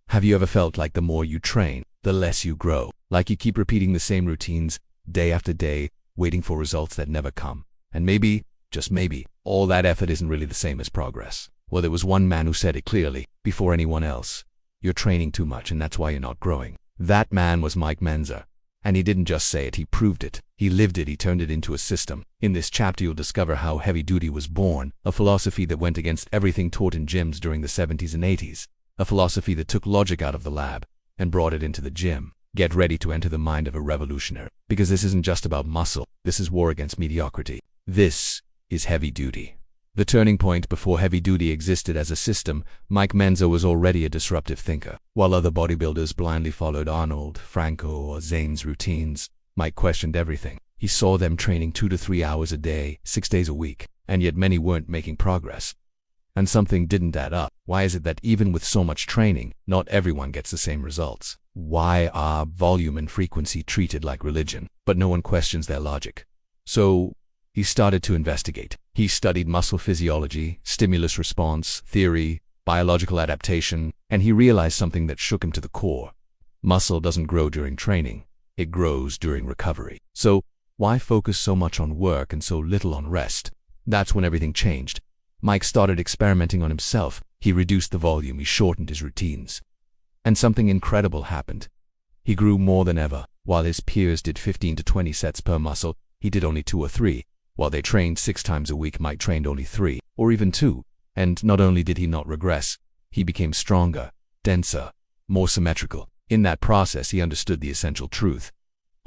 Have you ever felt like the more you train, the less you grow? Like you keep repeating the same routines day after day, waiting for results that never come. And maybe, just maybe, all that effort isn't really the same as progress. Well, there was one man who said it clearly, before anyone else. You're training too much and that's why you're not growing. That man was Mike Mentzer. And he didn't just say it, he proved it. He lived it, he turned it into a system. In this chapter you'll discover how heavy duty was born, a philosophy that went against everything taught in gyms during the 70s and 80s. A philosophy that took logic out of the lab and brought it into the gym. Get ready to enter the mind of a revolutionary. Because this isn't just about muscle, this is war against mediocrity. This is heavy duty. The turning point before heavy duty existed as a system, Mike Mentzer was already a disruptive thinker. While other bodybuilders blindly followed Arnold, Franco, or Zane's routines, Mike questioned everything. He saw them training 2 to 3 hours a day, 6 days a week, and yet many weren't making progress. And something didn't add up. Why is it that even with so much training, not everyone gets the same results? Why are volume and frequency treated like religion, but no one questions their logic? So he started to investigate. He studied muscle physiology, stimulus response, theory, biological adaptation, and he realized something that shook him to the core. Muscle doesn't grow during training, it grows during recovery. So why focus so much on work and so little on rest? That's when everything changed. Mike started experimenting on himself. He reduced the volume, he shortened his routines. And something incredible happened. He grew more than ever. While his peers did 15 to 20 sets per muscle, he did only 2 or 3. While they trained 6 times a week, Mike trained only 3, or even 2. And not only did he not regress, he became stronger, denser, more symmetrical. In that process, he understood the essential truth.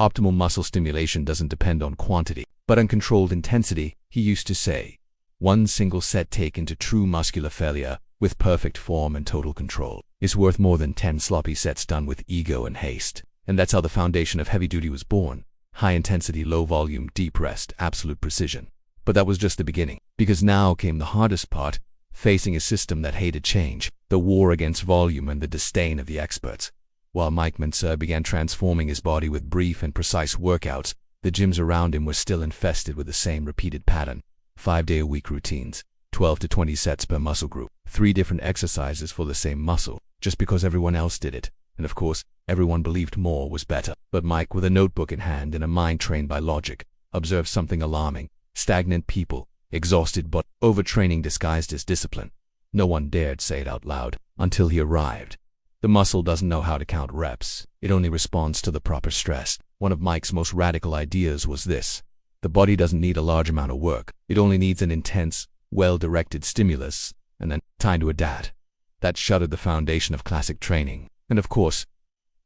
Optimal muscle stimulation doesn't depend on quantity, but on controlled intensity. He used to say, one single set taken to true muscular failure, with perfect form and total control, is worth more than 10 sloppy sets done with ego and haste. And that's how the foundation of heavy duty was born. High intensity, low volume, deep rest, absolute precision. But that was just the beginning, because now came the hardest part, facing a system that hated change, the war against volume and the disdain of the experts. While Mike Mentzer began transforming his body with brief and precise workouts, the gyms around him were still infested with the same repeated pattern. 5-day-a-week routines, 12 to 20 sets per muscle group, 3 different exercises for the same muscle, just because everyone else did it. And of course, everyone believed more was better. But Mike, with a notebook in hand and a mind trained by logic, observed something alarming. Stagnant people, exhausted but overtraining disguised as discipline. No one dared say it out loud until he arrived. The muscle doesn't know how to count reps. It only responds to the proper stress. One of Mike's most radical ideas was this. The body doesn't need a large amount of work. It only needs an intense, well-directed stimulus, and then time to adapt. That shuttered the foundation of classic training. And of course,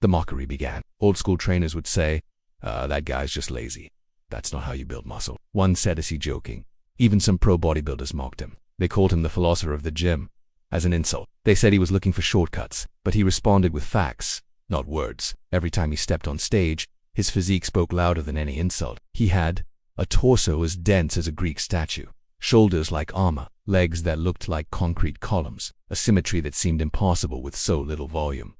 the mockery began. Old school trainers would say, that guy's just lazy. That's not how you build muscle. One said as he joking. Even some pro bodybuilders mocked him. They called him the philosopher of the gym, as an insult. They said he was looking for shortcuts, but he responded with facts, not words. Every time he stepped on stage, his physique spoke louder than any insult. He had a torso as dense as a Greek statue, shoulders like armor, legs that looked like concrete columns, a symmetry that seemed impossible with so little volume.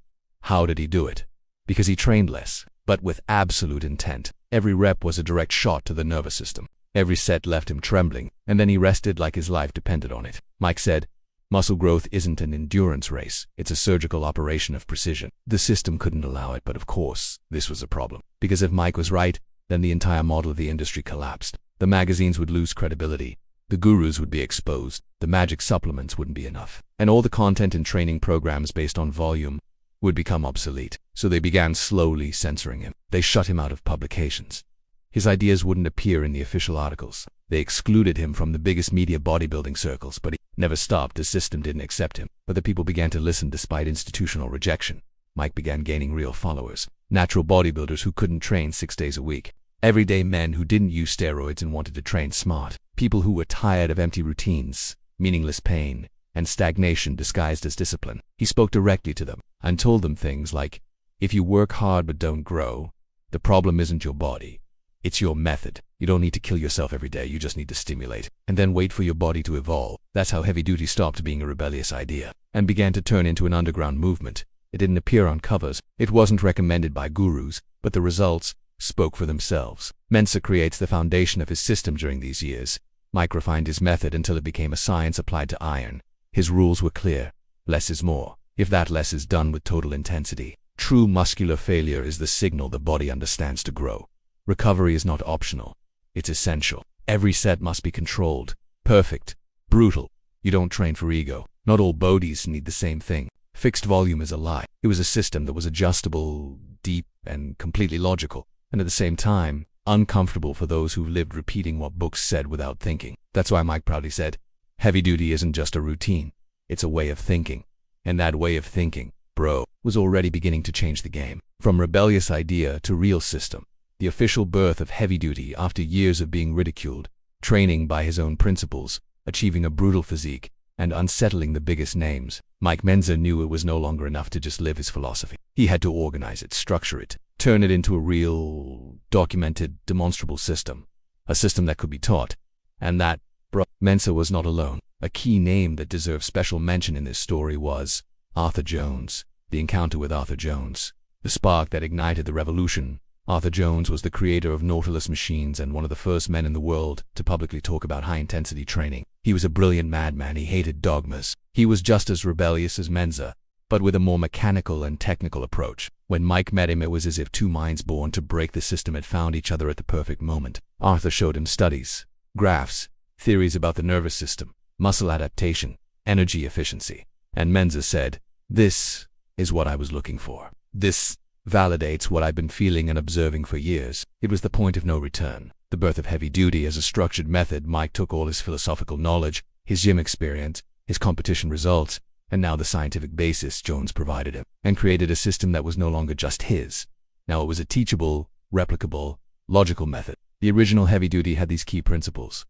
How did he do it? Because he trained less, but with absolute intent. Every rep was a direct shot to the nervous system. Every set left him trembling, and then he rested like his life depended on it. Mike said, muscle growth isn't an endurance race, it's a surgical operation of precision. The system couldn't allow it, but of course, this was a problem. Because if Mike was right, then the entire model of the industry collapsed. The magazines would lose credibility. The gurus would be exposed. The magic supplements wouldn't be enough. And all the content and training programs based on volume would become obsolete. So they began slowly censoring him. They shut him out of publications. His ideas wouldn't appear in the official articles. They excluded him from the biggest media bodybuilding circles, but he never stopped. The system didn't accept him. But the people began to listen despite institutional rejection. Mike began gaining real followers. Natural bodybuilders who couldn't train 6 days a week. Everyday men who didn't use steroids and wanted to train smart. People who were tired of empty routines, meaningless pain, and stagnation disguised as discipline. He spoke directly to them and told them things like, if you work hard but don't grow, the problem isn't your body. It's your method. You don't need to kill yourself every day, you just need to stimulate, and then wait for your body to evolve. That's how heavy duty stopped being a rebellious idea, and began to turn into an underground movement. It didn't appear on covers, it wasn't recommended by gurus, but the results spoke for themselves. Mentzer creates the foundation of his system during these years. Mike refined his method until it became a science applied to iron. His rules were clear. Less is more. if that less is done with total intensity. True muscular failure is the signal the body understands to grow. Recovery is not optional. It's essential. Every set must be controlled, perfect, brutal. You don't train for ego. Not all bodies need the same thing. Fixed volume is a lie. It was a system that was adjustable, deep, and completely logical, and at the same time, uncomfortable for those who lived repeating what books said without thinking. That's why Mike proudly said, heavy duty isn't just a routine, it's a way of thinking. And that way of thinking, bro, was already beginning to change the game. From rebellious idea to real system. The official birth of heavy duty after years of being ridiculed, training by his own principles, achieving a brutal physique, and unsettling the biggest names. Mike Mentzer knew it was no longer enough to just live his philosophy. He had to organize it, structure it, turn it into a real, documented, demonstrable system. A system that could be taught. And that, bro, Mentzer was not alone. A key name that deserves special mention in this story was Arthur Jones. The encounter with Arthur Jones. The spark that ignited the revolution. Arthur Jones was the creator of Nautilus machines and one of the first men in the world to publicly talk about high-intensity training. He was a brilliant madman. He hated dogmas. He was just as rebellious as Mentzer, but with a more mechanical and technical approach. When Mike met him, it was as if two minds born to break the system had found each other at the perfect moment. Arthur showed him studies, graphs, theories about the nervous system, muscle adaptation, energy efficiency. And Mentzer said, "This is what I was looking for. This validates what I've been feeling and observing for years." It was the point of no return. The birth of heavy duty as a structured method. Mike took all his philosophical knowledge, his gym experience, his competition results, and now the scientific basis Jones provided him, and created a system that was no longer just his. Now it was a teachable, replicable, logical method. The original heavy duty had these key principles.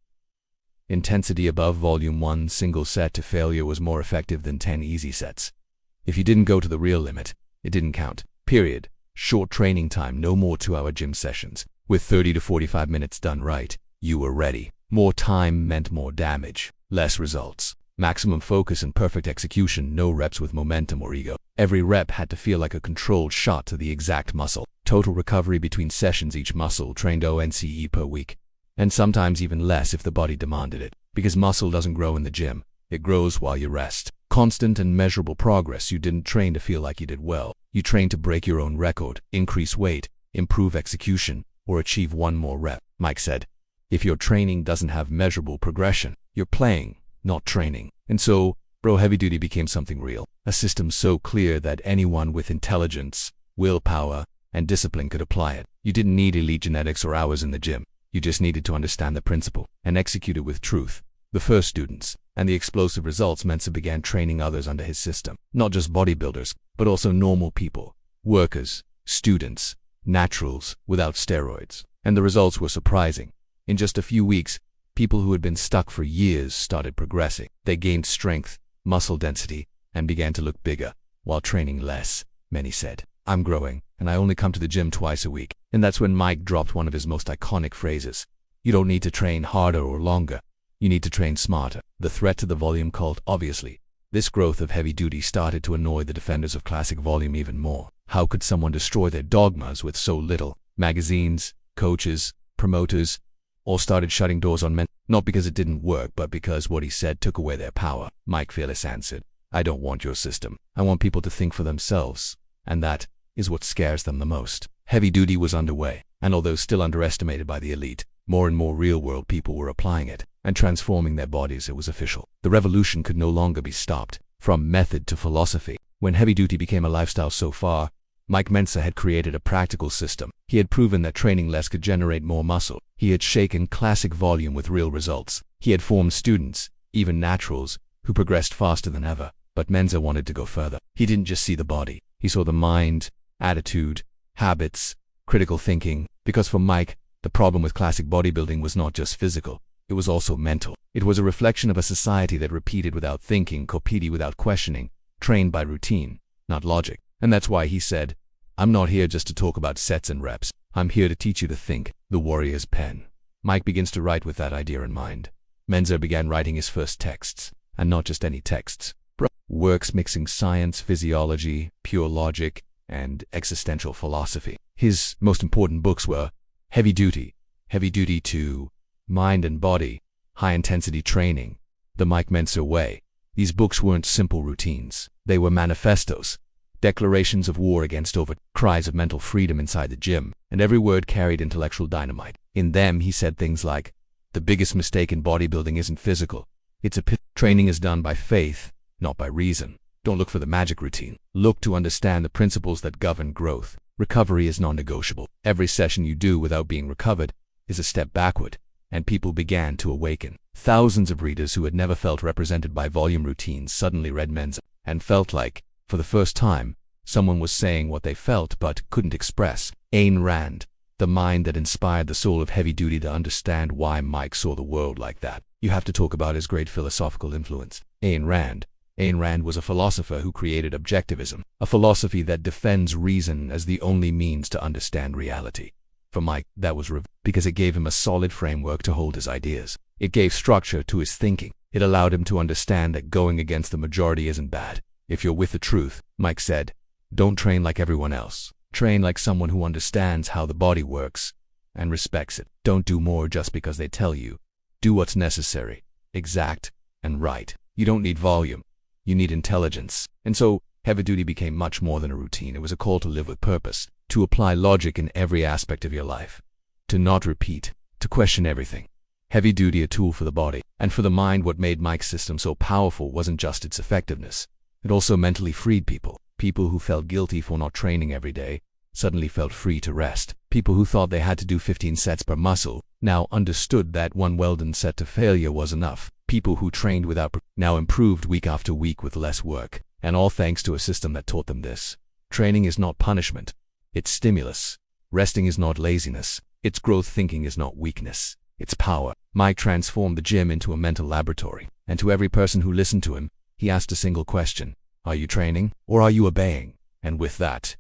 Intensity above volume. One single set to failure was more effective than 10 easy sets. If you didn't go to the real limit, it didn't count. Period. Short training time, no more 2-hour gym sessions. With 30 to 45 minutes done right, you were ready. More time meant more damage, less results. Maximum focus and perfect execution, no reps with momentum or ego. Every rep had to feel like a controlled shot to the exact muscle. Total recovery between sessions, each muscle trained ONCE per week. And sometimes even less if the body demanded it. Because muscle doesn't grow in the gym, it grows while you rest. Constant and measurable progress. You didn't train to feel like you did well. You trained to break your own record, increase weight, improve execution, or achieve one more rep. Mike said, if your training doesn't have measurable progression, you're playing, not training. And so, bro, heavy duty became something real. A system so clear that anyone with intelligence, willpower, and discipline could apply it. You didn't need elite genetics or hours in the gym. You just needed to understand the principle and execute it with truth. The first students, and the explosive results. Mentzer began training others under his system. Not just bodybuilders, but also normal people, workers, students, naturals, without steroids. And the results were surprising. In just a few weeks, people who had been stuck for years started progressing. They gained strength, muscle density, and began to look bigger, while training less. Many said, "I'm growing, and I only come to the gym twice a week." And that's when Mike dropped one of his most iconic phrases. You don't need to train harder or longer. You need to train smarter. The threat to the volume cult, obviously. This growth of heavy duty started to annoy the defenders of classic volume even more. How could someone destroy their dogmas with so little? Magazines, coaches, promoters, all started shutting doors on men, not because it didn't work, but because what he said took away their power. Mike fearless answered, "I don't want your system. I want people to think for themselves." And that is what scares them the most. Heavy duty was underway, and although still underestimated by the elite, more and more real-world people were applying it and transforming their bodies. It was official. The revolution could no longer be stopped. From method to philosophy. When heavy duty became a lifestyle so far, Mike Mentzer had created a practical system. He had proven that training less could generate more muscle. He had shaken classic volume with real results. He had formed students, even naturals, who progressed faster than ever. But Mentzer wanted to go further. He didn't just see the body. He saw the mind, attitude, habits, critical thinking. Because for Mike, the problem with classic bodybuilding was not just physical. It was also mental. It was a reflection of a society that repeated without thinking, copied without questioning, trained by routine, not logic. And that's why he said, "I'm not here just to talk about sets and reps. I'm here to teach you to think." The warrior's pen. Mike begins to write with that idea in mind. Mentzer began writing his first texts, and not just any texts. Works mixing science, physiology, pure logic, and existential philosophy. His most important books were Heavy Duty, Heavy Duty 2, Mind and Body, High Intensity Training, The Mike Mentzer Way, These books weren't simple routines. They were manifestos, declarations of war against cries of mental freedom inside the gym, and every word carried intellectual dynamite. In them, he said things like, "The biggest mistake in bodybuilding isn't physical. It's training is done by faith, not by reason. Don't look for the magic routine. Look to understand the principles that govern growth. Recovery is non-negotiable. Every session you do without being recovered is a step backward." And people began to awaken. Thousands of readers who had never felt represented by volume routines suddenly read Mentzer and felt like, for the first time, someone was saying what they felt but couldn't express. Ayn Rand, the mind that inspired the soul of heavy duty. To understand why Mike saw the world like that, you have to talk about his great philosophical influence. Ayn Rand. Ayn Rand was a philosopher who created objectivism, a philosophy that defends reason as the only means to understand reality. For Mike, that was because it gave him a solid framework to hold his ideas. It gave structure to his thinking. It allowed him to understand that going against the majority isn't bad. If you're with the truth, Mike said, don't train like everyone else. Train like someone who understands how the body works and respects it. Don't do more just because they tell you. Do what's necessary, exact, and right. You don't need volume. You need intelligence. And so, heavy duty became much more than a routine. It was a call to live with purpose, to apply logic in every aspect of your life, to not repeat, to question everything. Heavy duty, a tool for the body. And for the mind, what made Mike's system so powerful wasn't just its effectiveness. It also mentally freed people. People who felt guilty for not training every day suddenly felt free to rest. People who thought they had to do 15 sets per muscle now understood that one well-done set to failure was enough. People who trained without now improved week after week with less work. And all thanks to a system that taught them this. Training is not punishment. It's stimulus. Resting is not laziness. It's growth. Thinking is not weakness. It's power. Mike transformed the gym into a mental laboratory. And to every person who listened to him, he asked a single question. Are you training or are you obeying? And with that,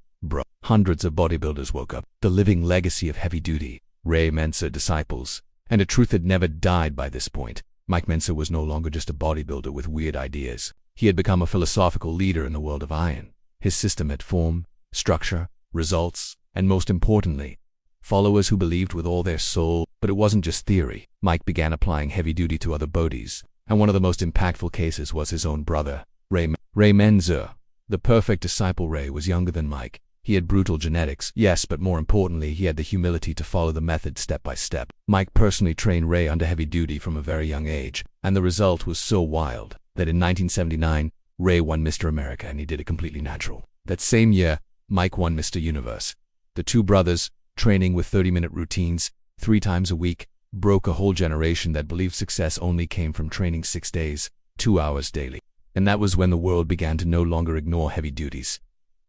hundreds of bodybuilders woke up. The living legacy of heavy duty, Ray Mentzer disciples. And a truth had never died by this point. Mike Mentzer was no longer just a bodybuilder with weird ideas. He had become a philosophical leader in the world of iron. His system had form, structure, results, and most importantly, followers who believed with all their soul. But it wasn't just theory. Mike began applying heavy duty to other bodies. And one of the most impactful cases was his own brother, Ray Mentzer. The perfect disciple. Ray was younger than Mike. He had brutal genetics, yes, but more importantly, he had the humility to follow the method step by step. Mike personally trained Ray under heavy duty from a very young age, and the result was so wild that in 1979, Ray won Mr. America, and he did it completely natural. That same year, Mike won Mr. Universe. The two brothers, training with 30-minute routines, 3 times a week, broke a whole generation that believed success only came from training 6 days, 2 hours daily. And that was when the world began to no longer ignore heavy duties.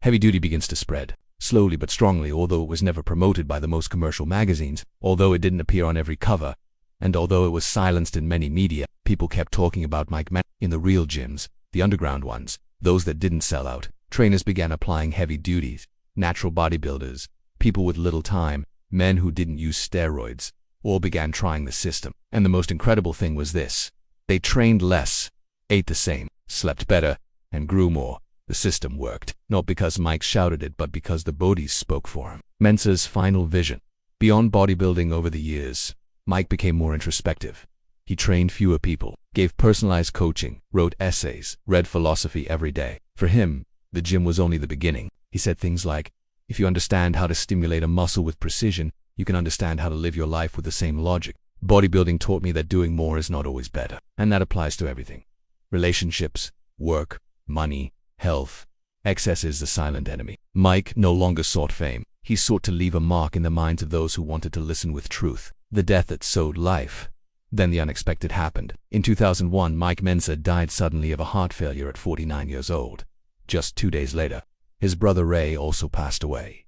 Heavy duty begins to spread, slowly but strongly, although it was never promoted by the most commercial magazines, although it didn't appear on every cover, and although it was silenced in many media. People kept talking about Mike Mentzer. In the real gyms, the underground ones, those that didn't sell out, trainers began applying heavy duties. Natural bodybuilders, people with little time, men who didn't use steroids, all began trying the system. And the most incredible thing was this. They trained less, ate the same, slept better, and grew more. The system worked, not because Mike shouted it, but because the bodies spoke for him. Mentzer's final vision. Beyond bodybuilding over the years, Mike became more introspective. He trained fewer people, gave personalized coaching, wrote essays, read philosophy every day. For him, the gym was only the beginning. He said things like, if you understand how to stimulate a muscle with precision, you can understand how to live your life with the same logic. Bodybuilding taught me that doing more is not always better. And that applies to everything. Relationships, work, money, health. Excess is the silent enemy. Mike no longer sought fame. He sought to leave a mark in the minds of those who wanted to listen with truth. The death that sowed life. Then the unexpected happened. In 2001, Mike Mentzer died suddenly of a heart failure at 49 years old. Just 2 days later, his brother Ray also passed away.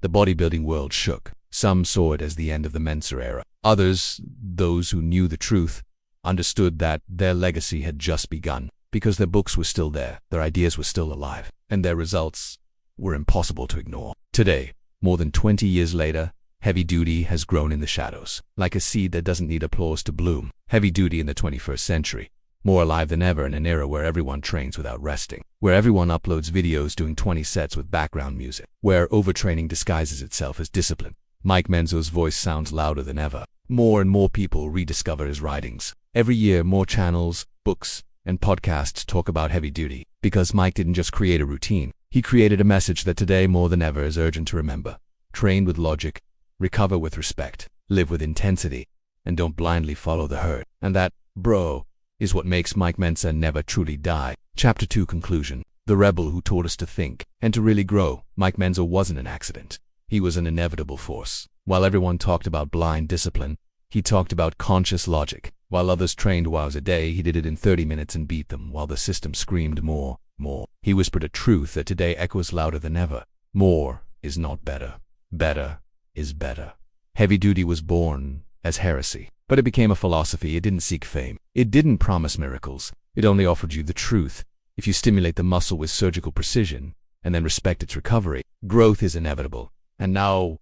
The bodybuilding world shook. Some saw it as the end of the Mentzer era. Others, those who knew the truth, understood that their legacy had just begun. Because their books were still there, their ideas were still alive, and their results were impossible to ignore. Today, more than 20 years later, heavy duty has grown in the shadows, like a seed that doesn't need applause to bloom. Heavy duty in the 21st century, more alive than ever in an era where everyone trains without resting, where everyone uploads videos doing 20 sets with background music, where overtraining disguises itself as discipline. Mike Mentzer's voice sounds louder than ever. More and more people rediscover his writings. Every year, more channels, books, and podcasts talk about heavy duty. Because Mike didn't just create a routine, he created a message that today more than ever is urgent to remember. Train with logic, recover with respect, live with intensity, and don't blindly follow the herd. And that, bro, is what makes Mike Mentzer never truly die. Chapter 2 Conclusion. The rebel who taught us to think and to really grow. Mike Mentzer wasn't an accident. He was an inevitable force. While everyone talked about blind discipline, he talked about conscious logic. While others trained hours a day, he did it in 30 minutes and beat them, while the system screamed more, more. He whispered a truth that today echoes louder than ever. More is not better. Better is better. Heavy duty was born as heresy, but it became a philosophy. It didn't seek fame. It didn't promise miracles. It only offered you the truth. If you stimulate the muscle with surgical precision and then respect its recovery, growth is inevitable. And now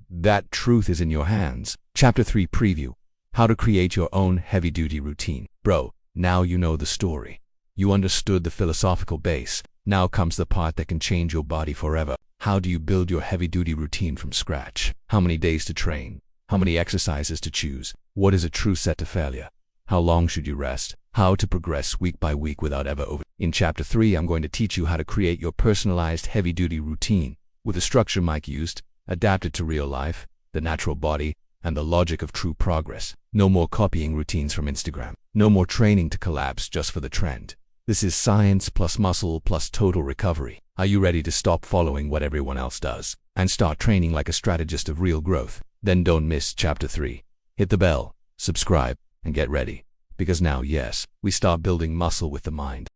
that truth is in your hands. Chapter 3 Preview. How to create your own heavy-duty routine. Bro, now you know the story. You understood the philosophical base. Now comes the part that can change your body forever. How do you build your heavy-duty routine from scratch? How many days to train? How many exercises to choose? What is a true set to failure? How long should you rest? How to progress week by week without ever over. In Chapter 3, I'm going to teach you how to create your personalized heavy-duty routine with the structure Mike used, adapted to real life, the natural body, and the logic of true progress. No more copying routines from Instagram. No more training to collapse just for the trend. This is science plus muscle plus total recovery. Are you ready to stop following what everyone else does and start training like a strategist of real growth? Then don't miss Chapter 3. Hit the bell, subscribe, and get ready. Because now, yes, we start building muscle with the mind.